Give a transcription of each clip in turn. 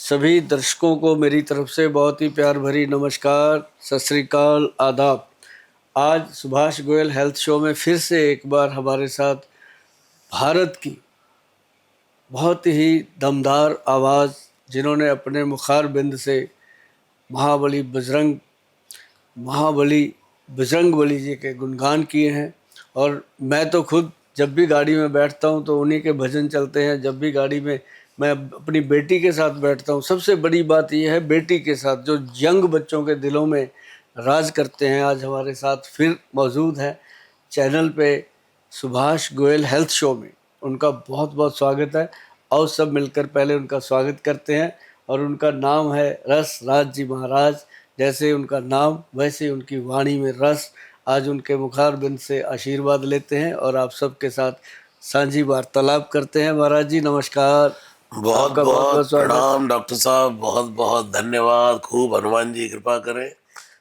सभी दर्शकों को मेरी तरफ से बहुत ही प्यार भरी नमस्कार, सत श्री अकाल, आदाब। आज सुभाष गोयल हेल्थ शो में फिर से एक बार हमारे साथ भारत की बहुत ही दमदार आवाज़, जिन्होंने अपने मुखार बिंद से महाबली बजरंग बली जी के गुणगान किए हैं। और मैं तो खुद जब भी गाड़ी में बैठता हूं तो उन्हीं के भजन चलते हैं। जब भी गाड़ी में मैं अपनी बेटी के साथ बैठता हूं, सबसे बड़ी बात यह है बेटी के साथ जो यंग बच्चों के दिलों में राज करते हैं, आज हमारे साथ फिर मौजूद हैं चैनल पे सुभाष गोयल हेल्थ शो में। उनका बहुत बहुत स्वागत है। और सब मिलकर पहले उनका स्वागत करते हैं। और उनका नाम है रस राज जी महाराज। जैसे उनका नाम वैसे उनकी वाणी में रस। आज उनके मुखार बिंद से आशीर्वाद लेते हैं और आप सबके साथ सांझी वार्तालाप करते हैं। महाराज जी नमस्कार। बहुत आपका बहुत बहुत बहुत स्वागत। प्रणाम डॉक्टर साहब, बहुत बहुत धन्यवाद। खूब हनुमान जी कृपा करें,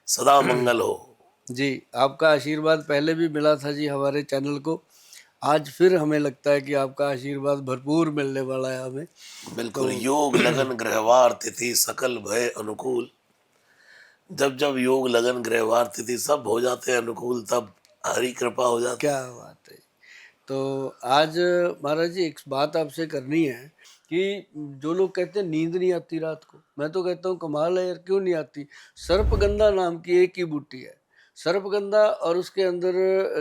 सदा मंगल हो। जी, आपका आशीर्वाद पहले भी मिला था जी हमारे चैनल को। आज फिर हमें लगता है कि आपका आशीर्वाद भरपूर मिलने वाला है हमें। बिल्कुल। योग लगन ग्रहवार तिथि सकल भय अनुकूल। जब जब योग लगन ग्रहवार तिथि सब हो जाते हैं अनुकूल, तब हरी कृपा हो जाती क्या है। बात है। तो आज महाराज जी एक बात आपसे करनी है कि जो लोग कहते हैं नींद नहीं आती रात को, मैं तो कहता हूँ कमाल है यार, क्यों नहीं आती। सर्पगंधा नाम की एक ही बूटी है, सर्पगंधा, और उसके अंदर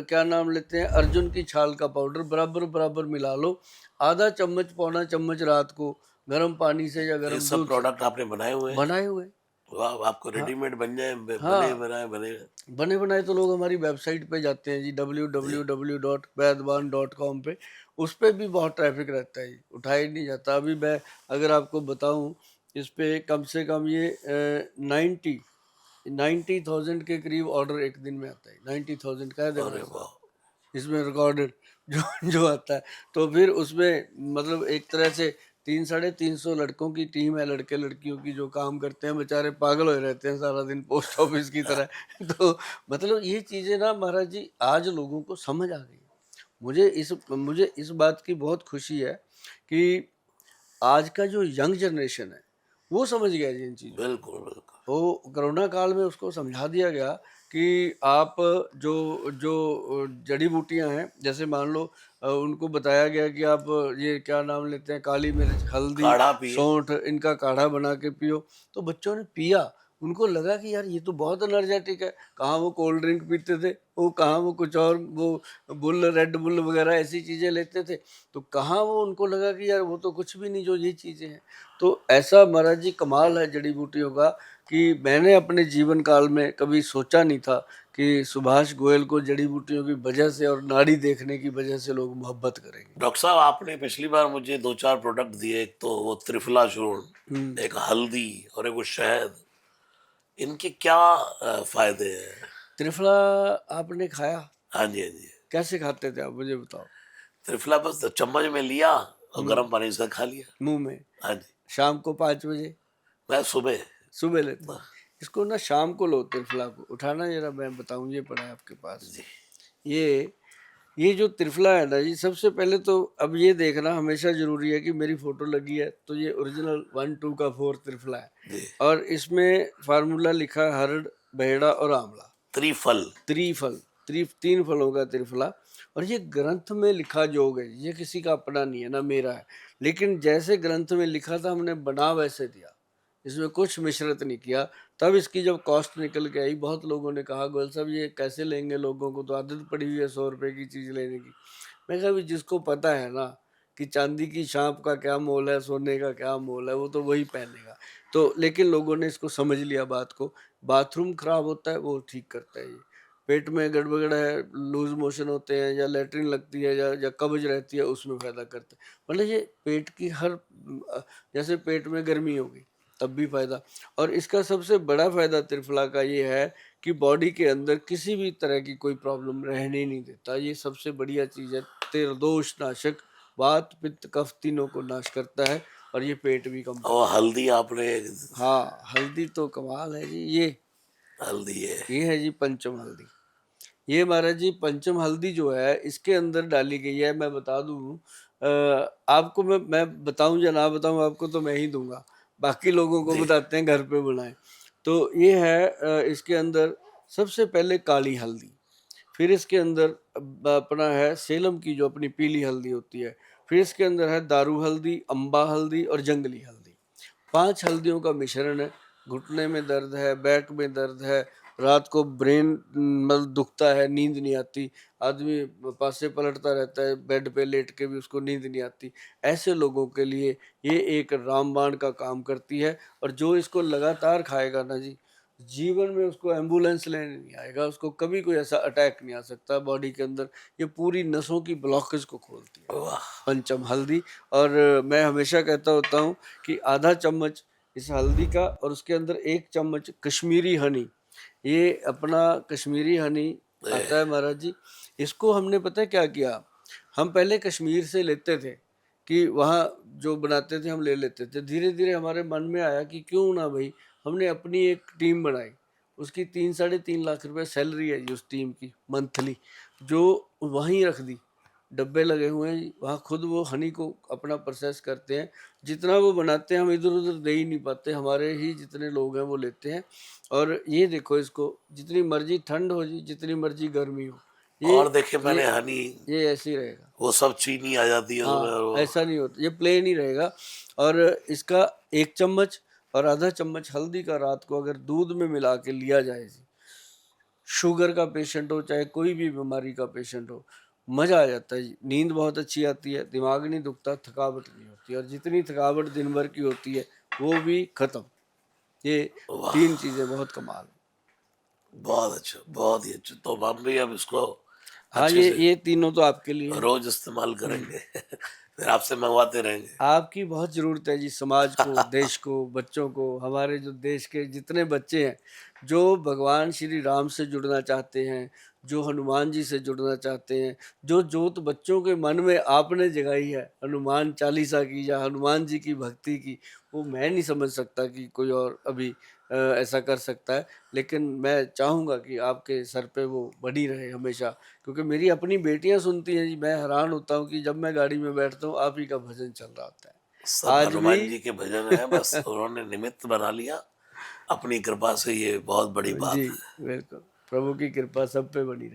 क्या नाम लेते हैं, अर्जुन की छाल का पाउडर बराबर बराबर मिला लो। आधा चम्मच पौना चम्मच रात को गर्म पानी से या ये गर्म सब दूध से प्रोडक्ट आपने बनाए हुए हैं? बनाए हुए। वाह, आपको हाँ रेडीमेड बन जाए, बने हाँ, बनाए बने। बने बनाए तो लोग हमारी वेबसाइट पे जाते हैं जी, www.वैदवान.com पे। उस पे भी बहुत ट्रैफिक रहता है जी, उठाया ही नहीं जाता। अभी मैं अगर आपको बताऊं, इस पे कम से कम ये 90,000 के करीब ऑर्डर एक दिन में आता है। 90,000 कह दे अरे भाई साहब, वाह। इसमें रिकॉर्डेड जो जो आता है। तो फिर उसमें मतलब एक तरह से 300-350 लड़कों की टीम है, लड़के लड़कियों की, जो काम करते हैं, बेचारे पागल हो रहते हैं सारा दिन पोस्ट ऑफिस की तरह। तो मतलब ये चीज़ें ना महाराज जी आज लोगों को समझ आ गई। मुझे इस बात की बहुत खुशी है कि आज का जो यंग जनरेशन है वो समझ गया जी इन चीज़ों को। बिल्कुल बिल्कुल। तो कोरोना काल में उसको समझा दिया गया कि आप जो जो जड़ी बूटियां हैं, जैसे मान लो उनको बताया गया कि आप ये क्या नाम लेते हैं, काली मिर्च, हल्दी, काढ़ा पिए। सौंठ, इनका काढ़ा बना के पियो। तो बच्चों ने पिया, उनको लगा कि यार ये तो बहुत एनर्जेटिक है। कहाँ वो कोल्ड ड्रिंक पीते थे, वो कहाँ वो कुछ और वो बुल, रेड बुल वगैरह ऐसी चीज़ें लेते थे। तो कहाँ वो, उनको लगा कि यार वो तो कुछ भी नहीं जो ये चीज़ें हैं। तो ऐसा महाराज जी कमाल है जड़ी बूटियों का कि मैंने अपने जीवन काल में कभी सोचा नहीं था कि सुभाष गोयल को जड़ी बूटियों की वजह से और नाड़ी देखने की वजह से लोग मोहब्बत करेंगे। डॉक्टर साहब, आपने पिछली बार मुझे दो चार प्रोडक्ट दिए, एक तो वो त्रिफला चूर्ण, हम्म। एक हल्दी और एक वो शहद। इनके क्या फायदे हैं? त्रिफला आपने खाया? हाँ जी, हाँ जी। कैसे खाते थे आप, मुझे बताओ। त्रिफला बस चम्मच में लिया और हम्म। गर्म पानी से खा लिया। मुंह में? हाँ जी। शाम को 5 बजे? मैं सुबह। सुबह लेते हैं? इसको ना शाम को लो, त्रिफला को उठाना जरा, मैं बताऊं, ये पड़ा है आपके पास। जी। ये ये जो त्रिफला है ना जी, सबसे पहले तो अब ये देखना हमेशा जरूरी है कि मेरी फोटो लगी है तो ये ओरिजिनल 1 2 का 4 त्रिफला है। जी। और इसमें फार्मूला लिखा है हरड़, बहेड़ा और आंवला। त्रिफल। त्रिफल, 3 फलों का त्रिफला। और ये ग्रंथ में लिखा जोग है, ये किसी का अपना नहीं है ना मेरा है। लेकिन जैसे ग्रंथ में लिखा था हमने बना वैसे दिया, इसमें कुछ मिश्रित नहीं किया। तब इसकी जब कॉस्ट निकल के आई, बहुत लोगों ने कहा गोयल साहब ये कैसे लेंगे, लोगों को तो आदत पड़ी हुई है 100 रुपए की चीज़ लेने की। मैं कहा भी जिसको पता है ना कि चांदी की शांप का क्या मोल है, सोने का क्या मोल है, वो तो वही पहनेगा। तो लेकिन लोगों ने इसको समझ लिया बात को। बाथरूम खराब होता है वो ठीक करता है ये। पेट में गड़बड़ है, लूज मोशन होते हैं या लेटरिन लगती है या कब्ज रहती है, उसमें फायदा करता है। मतलब ये पेट की हर जैसे पेट में गर्मी होगी तब भी फायदा। और इसका सबसे बड़ा फायदा त्रिफला का ये है कि बॉडी के अंदर किसी भी तरह की कोई प्रॉब्लम रहने ही नहीं देता। ये सबसे बढ़िया चीज़ है। त्रिदोष नाशक, वात पित्त कफ तीनों को नाश करता है और ये पेट भी कम और करता है। हल्दी आपने? हाँ, हल्दी तो कमाल है जी। हल्दी है। ये है जी पंचम हल्दी। ये महाराज जी पंचम हल्दी जो है इसके अंदर डाली गई है। मैं बता दूं आपको, मैं बताऊं या ना बताऊं आपको तो मैं ही दूंगा। बाकी लोगों को जी। बताते हैं घर पे बनाएं। तो ये है इसके अंदर सबसे पहले काली हल्दी, फिर इसके अंदर अपना है सेलम की जो अपनी पीली हल्दी होती है, फिर इसके अंदर है दारू हल्दी, अम्बा हल्दी और जंगली हल्दी। 5 हल्दियों का मिश्रण है। घुटने में दर्द है, बैक में दर्द है, रात को ब्रेन मतलब दुखता है, नींद नहीं आती, आदमी पासे पलटता रहता है, बेड पे लेट के भी उसको नींद नहीं आती। ऐसे लोगों के लिए ये एक रामबाण का काम करती है। और जो इसको लगातार खाएगा ना जी, जीवन में उसको एम्बुलेंस लेने नहीं आएगा, उसको कभी कोई ऐसा अटैक नहीं आ सकता बॉडी के अंदर। ये पूरी नसों की ब्लॉकेज को खोलती है वाह। पंचम हल्दी। और मैं हमेशा कहता होता हूँ कि आधा चम्मच इस हल्दी का और उसके अंदर 1 चम्मच कश्मीरी हनी, ये अपना कश्मीरी हनी आता है महाराज जी। इसको हमने पता है क्या किया, हम पहले कश्मीर से लेते थे कि वहाँ जो बनाते थे हम ले लेते थे। धीरे धीरे हमारे मन में आया कि क्यों ना भाई, हमने अपनी एक टीम बनाई। उसकी 3-3.5 लाख रुपए सैलरी है जी उस टीम की मंथली, जो वहीं रख दी। डब्बे लगे हुए हैं जी, वहाँ खुद वो हनी को अपना प्रोसेस करते हैं। जितना वो बनाते हैं हम इधर उधर दे ही नहीं पाते, हमारे ही जितने लोग हैं वो लेते हैं। और ये देखो, इसको जितनी मर्जी ठंड हो जी, जितनी मर्जी गर्मी हो, ये और देखिए मैंने ये हनी, ये ऐसे ही रहेगा। वो सब चीनी आ जाती है उसमें, और हाँ, वो ऐसा नहीं होता, ये प्लेन ही रहेगा। और इसका 1 चम्मच और आधा चम्मच हल्दी का रात को अगर दूध में मिला के लिया जाए जी, शुगर का पेशेंट हो चाहे कोई भी बीमारी का पेशेंट हो, मजा आ जाता है जी। नींद बहुत अच्छी आती है, दिमाग नहीं दुखता, थकावट नहीं होती, और जितनी थकावट दिन भर की होती है वो भी खत्म। ये वाह, 3 चीजें बहुत कमाल हैं। बहुत अच्छा, बहुत ही अच्छा। तो हम भी अब इसको हाँ, अच्छे से ये तीनों तो आपके लिए हैं। रोज इस्तेमाल करेंगे। फिर आपसे मंगवाते रहेंगे। आपकी बहुत ज़रूरत है जी समाज को, देश को, बच्चों को। हमारे जो देश के जितने बच्चे हैं, जो भगवान श्री राम से जुड़ना चाहते हैं, जो हनुमान जी से जुड़ना चाहते हैं, जो जोत बच्चों के मन में आपने जगाई है हनुमान चालीसा की या हनुमान जी की भक्ति की, वो मैं नहीं समझ सकता कि कोई और अभी ऐसा कर सकता है। लेकिन मैं चाहूँगा कि आपके सर पे वो बनी रहे हमेशा, क्योंकि मेरी अपनी बेटियां सुनती हैं जी। मैं हैरान होता हूँ कि जब मैं गाड़ी में बैठता हूँ आप ही का भजन चल रहा होता सब है आज भी। हनुमान जी के भजन है, बस उन्होंने निमित्त बना लिया अपनी कृपा से, ये बहुत बड़ी जी बात है। बिल्कुल, प्रभु की कृपा सब पे बनी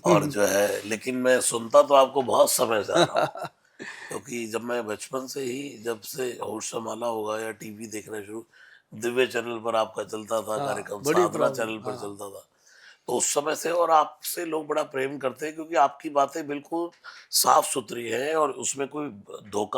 और रहे। जो है, लेकिन मैं सुनता तो आपको बहुत समय से आ रहा हूँ, क्योंकि जब मैं बचपन से ही, जब से होश संभाला होगा या टीवी देखना शुरू, दिव्य चैनल पर आपका चलता था हाँ, कार्यक्रम, बड़ी साधना प्रॉब्लम, चैनल पर हाँ। चलता था। तो उस समय से, और आपसे लोग बड़ा प्रेम करते हैं क्योंकि आपकी बातें बिल्कुल साफ सुथरी हैं और उसमें कोई धोखा